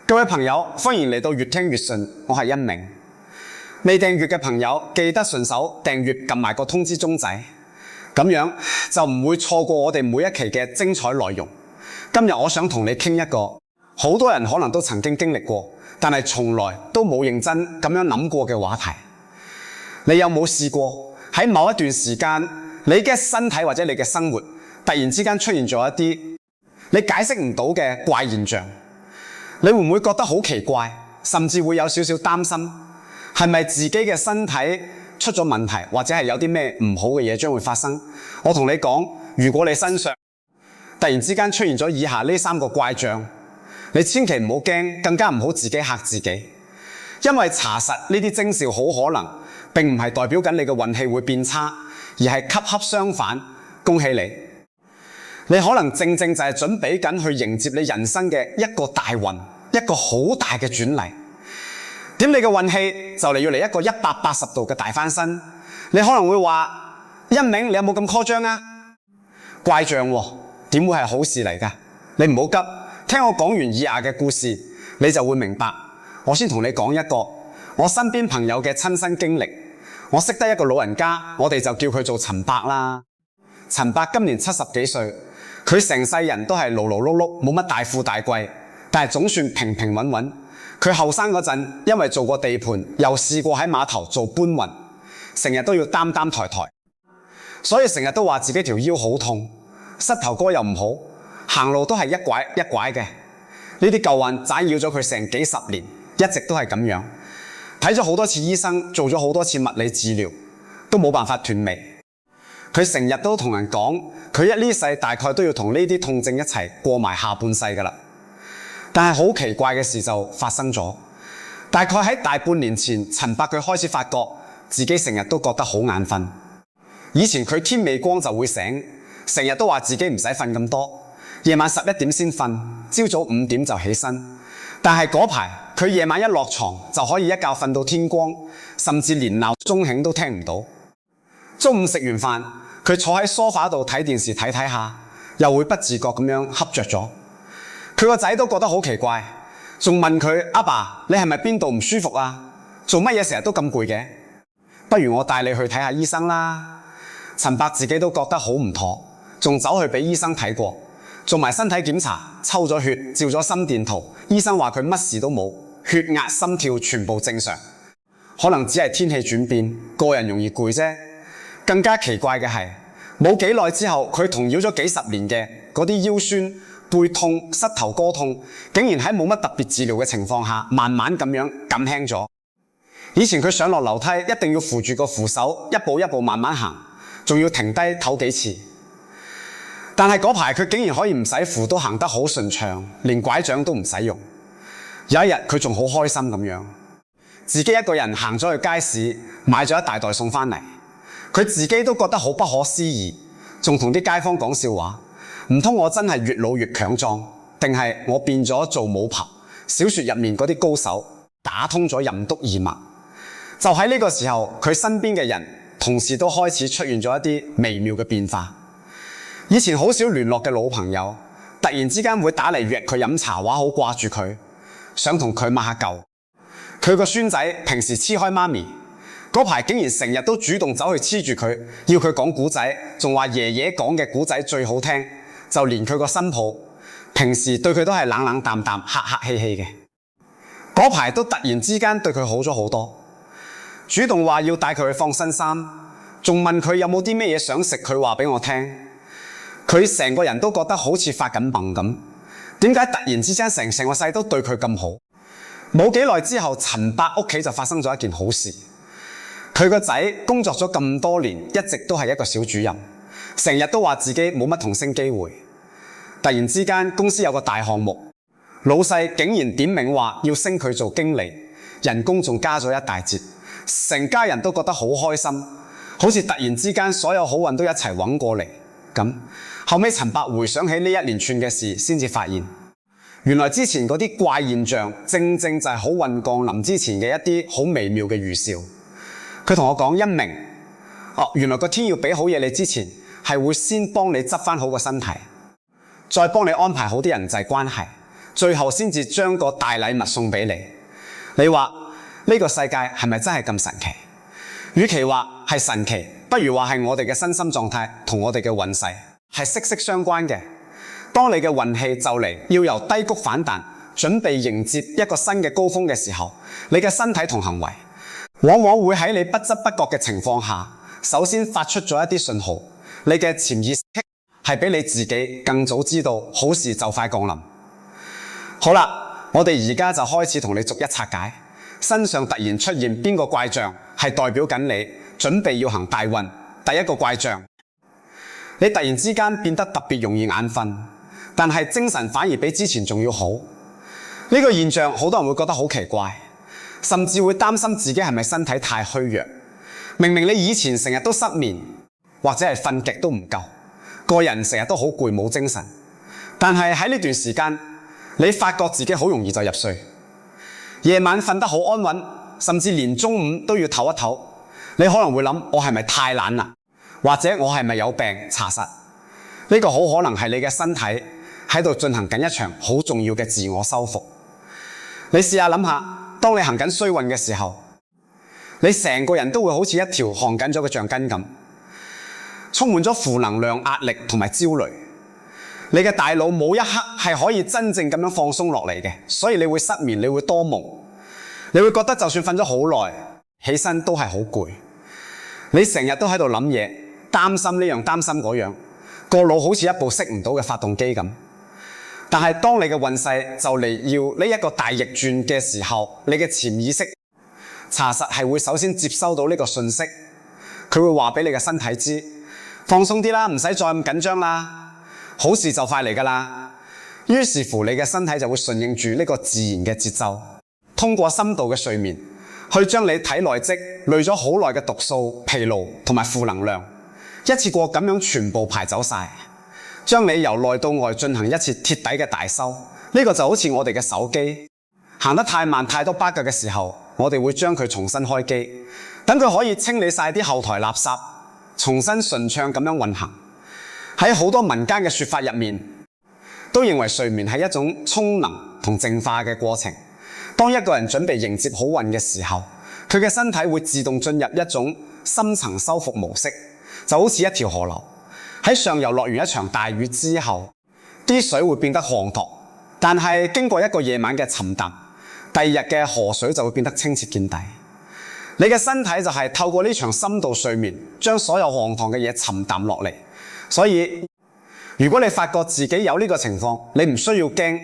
各位朋友，歡迎嚟到越聽越順，我係恩明。未訂閱嘅朋友記得順手訂閱，撳埋個通知鐘仔，咁樣就唔會錯過我哋每一期嘅精彩內容。今日我想同你傾一個好多人可能都曾經經歷過，但係從來都冇認真咁樣諗過嘅話題。你有冇試過喺某一段時間，你嘅身體或者你嘅生活突然之間出現咗一啲你解釋唔到嘅怪現象？你會唔會覺得好奇怪，甚至會有少少擔心，係咪自己嘅身體出咗問題，或者係有啲咩唔好嘅嘢將會發生？我同你講，如果你身上突然之間出現咗以下呢3個怪象，你千祈唔好驚，更加唔好自己嚇自己，因為查實呢啲徵兆好可能並唔係代表緊你嘅運氣會變差，而係恰恰相反。恭喜你！你可能正正就係準備緊去迎接你人生嘅一個大運，一個好大嘅轉捩。點你嘅運氣就嚟要嚟一個180度嘅大翻身。你可能會話：恩明，你有冇咁誇張啊？怪象喎，點會係好事嚟㗎？你唔好急，聽我講完以下嘅故事，你就會明白。我先同你講一個我身邊朋友嘅親身經歷。我識得一個老人家，我哋就叫佢做陳伯啦。陳伯今年70幾歲。佢成世人都係勞勞碌碌，冇乜大富大貴，但係總算平平穩穩。佢後生嗰陣，因為做過地盤，又試過喺碼頭做搬運，成日都要擔擔抬抬，所以成日都話自己條腰好痛，膝頭哥又唔好，行路都係一拐一拐嘅。呢啲舊患纏繞咗佢成幾十年，一直都係咁樣。睇咗好多次醫生，做咗好多次物理治療，都冇辦法斷尾。佢成日都同人講，佢呢世大概都要同呢啲痛症一齊過埋下半世㗎啦。但係好奇怪嘅事就發生咗，大概喺大半年前，陳伯佢開始發覺自己成日都覺得好眼瞓。以前佢天未光就會醒，成日都話自己唔使瞓咁多，夜晚11點先瞓，朝早5點就起身。但係嗰排佢夜晚一落床就可以一覺瞓到天光，甚至連鬧鐘響都聽唔到。中午食完飯，佢坐喺梳化度睇電視睇下，又會不自覺咁樣瞌着咗。佢個仔都覺得好奇怪，仲問佢：阿爸，你係咪邊度唔舒服啊？做乜嘢成日都咁攰嘅？不如我帶你去睇下醫生啦。陳伯自己都覺得好唔妥，仲走去俾醫生睇過，做埋身體檢查，抽咗血，照咗心電圖，醫生話佢乜事都冇，血壓、心跳全部正常，可能只係天氣轉變，個人容易攰啫。更加奇怪嘅係，冇幾耐之後，佢同擾咗幾十年嘅嗰啲腰酸、背痛、膝頭哥痛，竟然喺冇乜特別治療嘅情況下，慢慢咁樣減輕咗。以前佢上落樓梯一定要扶住個扶手，一步一步慢慢行，仲要停低唞幾次。但係嗰排佢竟然可以唔使扶都行得好順暢，連拐杖都唔使用。有一日佢仲好開心咁樣，自己一個人行咗去街市，買咗一大袋餸返嚟。佢自己都覺得好不可思議，仲同啲街坊講笑話，唔通我真係越老越強壯，定係我變咗做武俠小說入面嗰啲高手，打通咗任督二脈？就喺呢個時候，佢身邊嘅人同時都開始出現咗一啲微妙嘅變化。以前好少聯絡嘅老朋友，突然之間會打嚟約佢飲茶，話好掛住佢，想同佢抹下舊。佢個孫仔平時黐開媽咪，嗰排竟然成日都主動走去黐住佢，要佢講古仔，仲話爺爺講嘅古仔最好聽。就連佢個新抱平時對佢都係冷冷淡淡、客客氣氣嘅，嗰排都突然之間對佢好咗好多，主動話要帶佢去放新衫，仲問佢有冇啲咩嘢想食，佢話俾我聽。佢成個人都覺得好似發緊夢咁，點解突然之間成個世都對佢咁好？冇幾耐之後，陳伯屋企就發生咗一件好事。佢個仔工作咗咁多年，一直都係一個小主任，成日都話自己冇乜同升機會。突然之間公司有個大項目，老細竟然點名話要升佢做經理，人工仲加咗一大截，成家人都覺得好開心，好似突然之間所有好運都一齊揾過嚟咁。後尾陳伯回想起呢一連串嘅事，先至發現原來之前嗰啲怪現象正正就係好運降臨之前嘅一啲好微妙嘅預兆。佢同我講：恩明，原來個天要俾好嘢你之前，係會先幫你執翻好個身體，再幫你安排好啲人際關係，最後先至將個大禮物送俾你。你話呢個世界係咪真係咁神奇？與其話係神奇，不如話係我哋嘅身心狀態同我哋嘅運勢係息息相關嘅。當你嘅運氣就嚟要由低谷反彈，準備迎接一個新嘅高峰嘅時候，你嘅身體同行為往往會喺你不知不覺嘅情況下，首先發出咗一啲信號。你嘅潛意識係比你自己更早知道好事就快降臨。好啦，我哋而家就開始同你逐一拆解，身上突然出現邊個怪象係代表緊你準備要行大運。第一個怪象，你突然之間變得特別容易眼瞓，但係精神反而比之前仲要好。呢個現象好多人會覺得好奇怪，甚至會擔心自己係咪身體太虛弱。明明你以前成日都失眠，或者係瞓極都唔夠，個人成日都好攰冇精神，但係喺呢段時間你發覺自己好容易就入睡，夜晚瞓得好安穩，甚至連中午都要唞一唞。你可能會諗，我係咪太懶啦？或者我係咪有病？查實呢個好可能係你嘅身體喺度進行緊一場好重要嘅自我修復。你試下諗下，當你行緊衰運嘅時候，你成個人都會好似一條焊緊咗嘅橡筋咁，充滿咗負能量、壓力同埋焦慮。你嘅大腦冇一刻係可以真正咁樣放鬆落嚟嘅，所以你會失眠，你會多夢，你會覺得就算瞓咗好耐，起身都係好攰。你成日都喺度諗嘢，擔心呢樣擔心嗰樣，個腦好似一部熄唔到嘅發動機咁。但係當你嘅運勢就嚟要呢一個大逆轉嘅時候，你嘅潛意識查實係會首先接收到呢個訊息，佢會話俾你嘅身體知，放鬆啲啦，唔使再咁緊張啦，好事就快嚟㗎啦。於是乎你嘅身體就會順應住呢個自然嘅節奏，通過深度嘅睡眠去將你體內積累咗好耐嘅毒素、疲勞同埋負能量一次過咁樣全部排走晒，將你由內到外進行一次徹底嘅大修。呢個就好似我哋嘅手機行得太慢太多 bug 嘅時候，我哋會將佢重新開機，等佢可以清理晒啲後台垃圾，重新順暢咁樣運行。喺好多民間嘅說法入面，都認為睡眠係一種充能同淨化嘅過程。當一個人準備迎接好運嘅時候，佢嘅身體會自動進入一種深層修復模式，就好似一條河流喺上游落完一場大雨之後，啲水會變得滂沱，但係經過一個夜晚嘅沉澱，第二日嘅河水就會變得清澈見底。你嘅身體就係透過呢場深度睡眠，將所有滂沱嘅嘢沉淡落嚟。所以如果你發覺自己有呢個情況，你唔需要驚，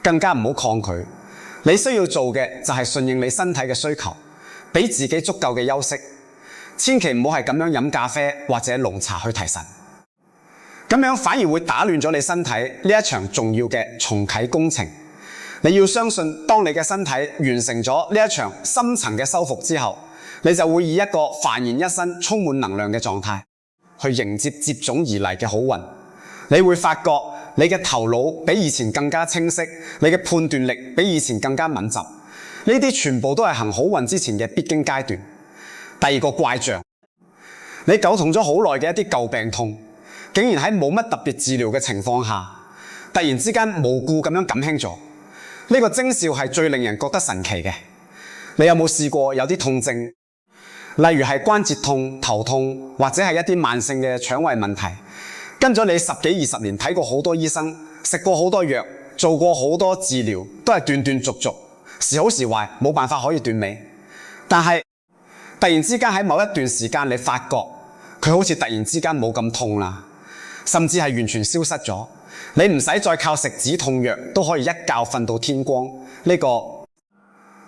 更加唔好抗拒。你需要做嘅就係順應你身體嘅需求，俾自己足夠嘅休息，千祈唔好係咁樣飲咖啡或者濃茶去提神，咁樣反而會打亂咗你身體呢一場重要嘅重啟工程。你要相信，當你嘅身體完成咗呢一場深層嘅修復之後，你就會以一個煥然一新、充滿能量嘅狀態去迎接接踵而嚟嘅好運。你會發覺你嘅頭腦比以前更加清晰，你嘅判斷力比以前更加敏捷。呢啲全部都係行好運之前嘅必經階段。第二個怪象，你久痛咗好耐嘅一啲舊病痛，竟然喺冇乜特別治療嘅情況下，突然之間無故咁樣減輕咗。呢個徵兆係最令人覺得神奇嘅。你有冇試過有啲痛症，例如係關節痛、頭痛，或者係一啲慢性嘅腸胃問題，跟咗你10幾20年，睇過好多醫生，食過好多藥，做過好多治療，都係斷斷續續，時好時壞，冇辦法可以斷尾。但係突然之間喺某一段時間，你發覺佢好似突然之間冇咁痛啦，甚至係完全消失咗。你唔使再靠食止痛藥，都可以一覺瞓到天光。呢個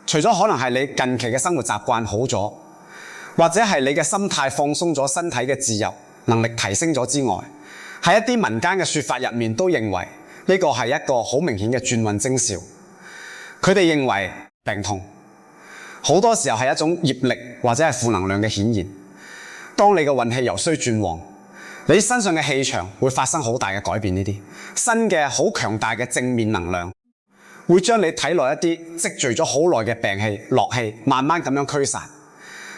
除咗可能係你近期嘅生活習慣好咗，或者係你嘅心態放鬆咗，身體嘅自由能力提升咗之外，喺一啲民間嘅說法入面都認為呢個係一個好明顯嘅轉運徵兆。佢哋認為病痛好多時候係一種業力或者係負能量嘅顯現。當你嘅運氣由衰轉旺，你身上嘅氣場會發生好大嘅改變。呢啲新嘅好強大嘅正面能量會將你體內一啲積聚咗好耐嘅病氣、樂氣慢慢咁樣驅散。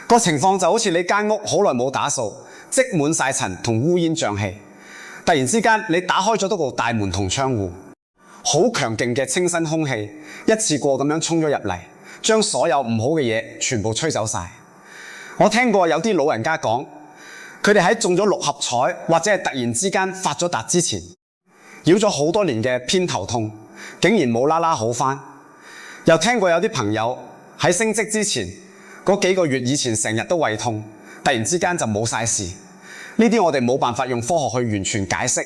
個情況就好似你間屋好耐冇打掃，積滿晒塵同烏煙瘴氣，突然之間你打開咗多個大門同窗戶，好強勁嘅清新空氣一次過咁樣衝咗入嚟，將所有唔好嘅嘢全部吹走晒。我聽過有啲老人家講，佢哋喺中咗六合彩或者係突然之間發咗達之前，擾咗好多年嘅偏頭痛，竟然冇啦啦好返。又聽過有啲朋友喺升職之前嗰幾個月以前成日都胃痛，突然之間就冇晒事。呢啲我哋冇辦法用科學去完全解釋，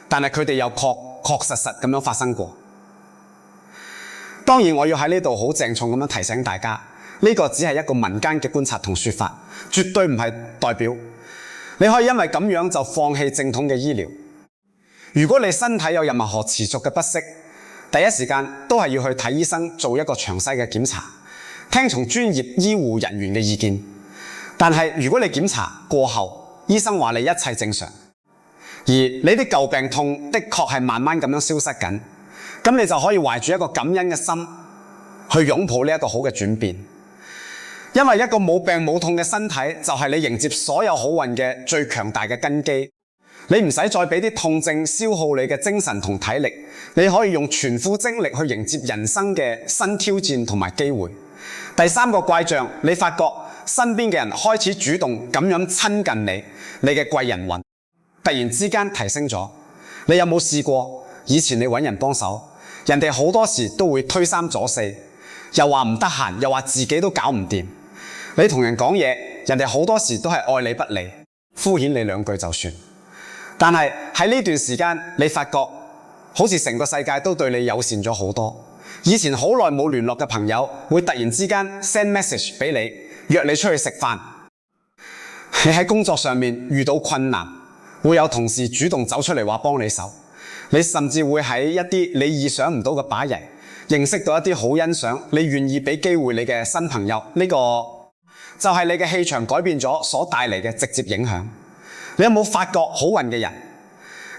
但係佢哋又確實咁樣發生過。當然我要喺呢度好鄭重咁樣提醒大家，呢個只係一個民間嘅觀察同說法，絕對唔係代表你可以因為咁樣就放棄正統嘅醫療。如果你身體有任何持續嘅不適，第一時間都係要去睇醫生，做一個詳細嘅檢查，聽從專業醫護人員嘅意見。但係如果你檢查過後，醫生話你一切正常，而你啲舊病痛的確係慢慢咁樣消失緊，咁你就可以懷住一個感恩嘅心去擁抱呢一個好嘅轉變。因為一個冇病冇痛嘅身體就係你迎接所有好運嘅最強大嘅根基。你唔使再俾啲痛症消耗你嘅精神同體力，你可以用全副精力去迎接人生嘅新挑戰同埋機會。第三個怪象，你發覺身邊嘅人開始主動咁樣親近你，你嘅貴人運突然之間提升咗。你有冇試過以前你揾人幫手，人哋好多時都會推三阻四，又話唔得閒，又話自己都搞唔掂。你同人講嘢，人哋好多時都係愛理不理，敷衍你兩句就算。但係喺呢段時間，你發覺好似成個世界都對你友善咗好多。以前好耐冇聯絡嘅朋友，會突然之間 send message 俾你，約你出去食飯。你喺工作上面遇到困難，會有同事主動走出嚟話幫你手。你甚至會喺一啲你意想唔到嘅把人，認識到一啲好欣賞你願意俾機會你嘅新朋友。呢個就係你嘅氣場改變咗所帶嚟嘅直接影響。你有冇發覺好運嘅人，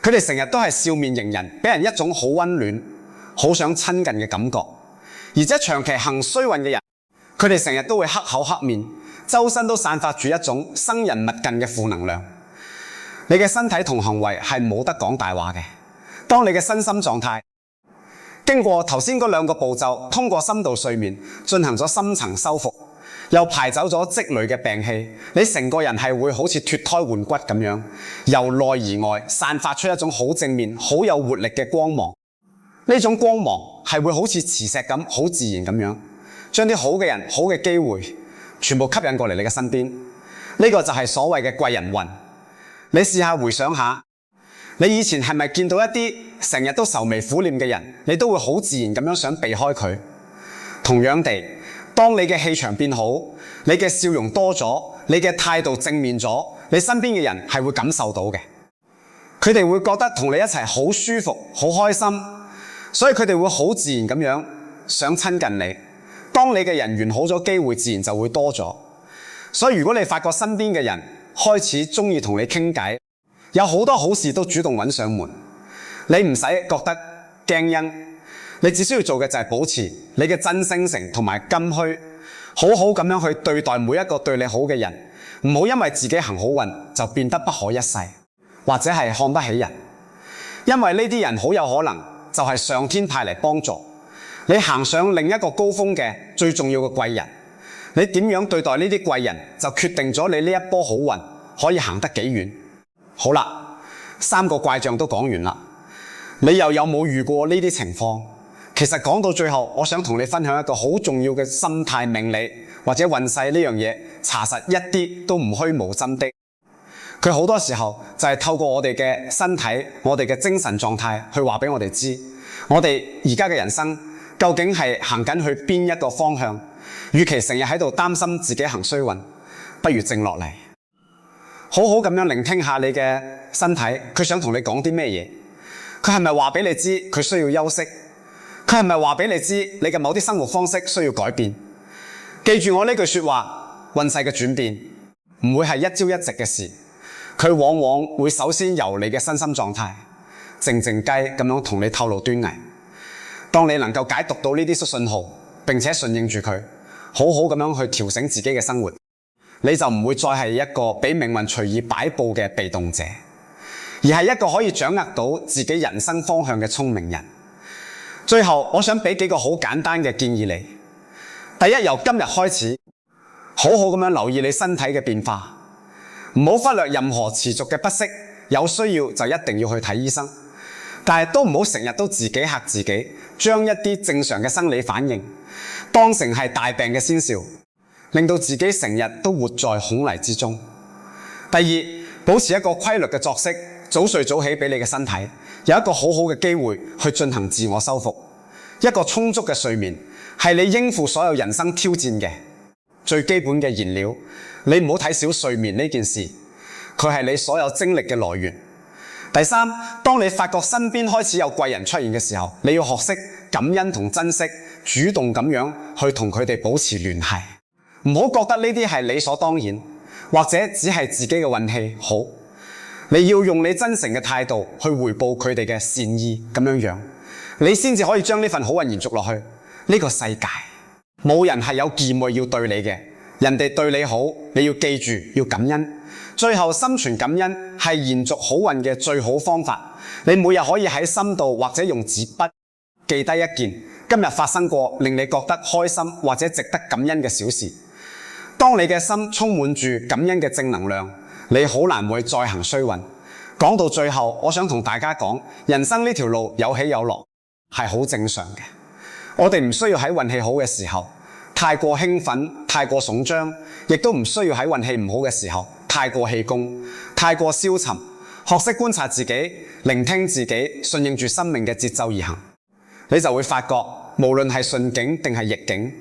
佢哋成日都係笑面迎人，俾人一種好溫暖、好想親近嘅感覺。而且長期行衰運嘅人，佢哋成日都會黑口黑面，周身都散發住一種生人勿近嘅負能量。你嘅身體同行為係冇得講大話嘅。當你嘅身心狀態經過頭先嗰兩個步驟，通過深度睡眠進行咗深層修復，又排走咗積累嘅病氣，你成個人係會好似脫胎換骨咁樣，由內而外散發出一種好正面、好有活力嘅光芒。呢種光芒係會好似磁石咁，好自然咁樣，將啲好嘅人、好嘅機會全部吸引過嚟你嘅身邊。呢個就係所謂嘅貴人運。你試下回想下，你以前係咪見到一啲成日都愁眉苦臉嘅人，你都會好自然咁樣想避開佢？同樣地，當你嘅氣場變好，你嘅笑容多咗，你嘅態度正面咗，你身邊嘅人係會感受到嘅。佢哋會覺得同你一齊好舒服、好開心，所以佢哋會好自然咁樣想親近你。當你嘅人緣好咗，機會自然就會多咗。所以如果你發覺身邊嘅人開始中意同你傾偈，有好多好事都主動揾上門，你唔使覺得驚欣，你只需要做嘅就係保持你嘅真性情同埋金虛，好好咁樣去對待每一個對你好嘅人，唔好因為自己行好運就變得不可一世，或者係看不起人。因為呢啲人好有可能就係上天派嚟幫助你行上另一個高峰嘅最重要嘅貴人。你點樣對待呢啲貴人，就決定咗你呢一波好運可以行得幾遠。好啦，3個怪象都講完啦，你又有冇遇過呢啲情況？其實講到最後，我想同你分享一個好重要嘅心態命理或者運勢呢樣嘢，查實一啲都唔虛無真的。佢好多時候就係透過我哋嘅身體、我哋嘅精神狀態去話俾我哋知，我哋而家嘅人生究竟係行緊去邊一個方向。與其成日喺度擔心自己行衰運，不如靜落嚟，好好咁樣聆聽下你嘅身體，佢想同你講啲咩嘢？佢係咪話俾你知佢需要休息？佢係咪話俾你知你嘅某啲生活方式需要改變？記住我呢句說話，運勢嘅轉變唔會係一朝一夕嘅事，佢往往會首先由你嘅身心狀態靜靜雞咁樣同你透露端倪。當你能夠解讀到呢啲信號，並且順應住佢，好好咁樣去調整自己嘅生活，你就唔會再係一個俾命運隨意擺佈嘅被動者，而係一個可以掌握到自己人生方向嘅聰明人。最後，我想俾幾個好簡單嘅建議你。第一，由今日開始，好好咁樣留意你身體嘅變化，唔好忽略任何持續嘅不適，有需要就一定要去睇醫生。但係都唔好成日都自己嚇自己，將一啲正常嘅生理反應當成係大病嘅先兆，令到自己成日都活在恐懼之中。第二，保持一個規律嘅作息，早睡早起俾你嘅身體有一個好好嘅機會去進行自我修復。一個充足嘅睡眠係你應付所有人生挑戰嘅最基本嘅燃料。你唔好睇小睡眠呢件事，佢係你所有精力嘅來源。第三，當你發覺身邊開始有貴人出現嘅時候，你要學識感恩同珍惜，主動咁樣去同佢哋保持聯繫，唔好覺得呢啲係理所當然，或者只係自己嘅運氣好。你要用你真誠嘅態度去回報佢哋嘅善意，咁樣你先至可以將呢份好運延續落去。呢個世界冇人係有忌諱要對你嘅，人哋對你好，你要記住要感恩。最後，心存感恩係延續好運嘅最好方法。你每日可以喺心度或者用紙筆記低一件今日發生過令你覺得開心或者值得感恩嘅小事。當你嘅心充滿住感恩嘅正能量，你好難會再行衰運。講到最後，我想同大家講，人生呢條路有起有落，係好正常嘅。我哋唔需要喺運氣好嘅時候太過興奮、太過聳張，亦都唔需要喺運氣唔好嘅時候太過氣功、太過消沉。學識觀察自己，聆聽自己，順應住生命嘅節奏而行，你就會發覺，無論係順境定係逆境，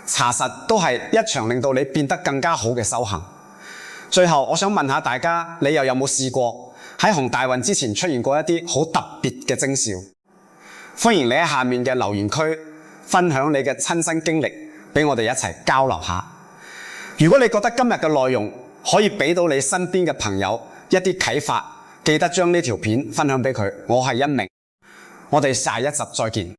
查實都係一場令到你變得更加好嘅修行。最後，我想問下大家，你又有冇試過喺行大運之前出現過一啲好特別嘅徵兆？歡迎你喺下面嘅留言區分享你嘅親身經歷，俾我哋一齊交流下。如果你覺得今日嘅內容可以俾到你身邊嘅朋友一啲啟發，記得將呢條片分享俾佢。我係一鳴，我哋下一集再見。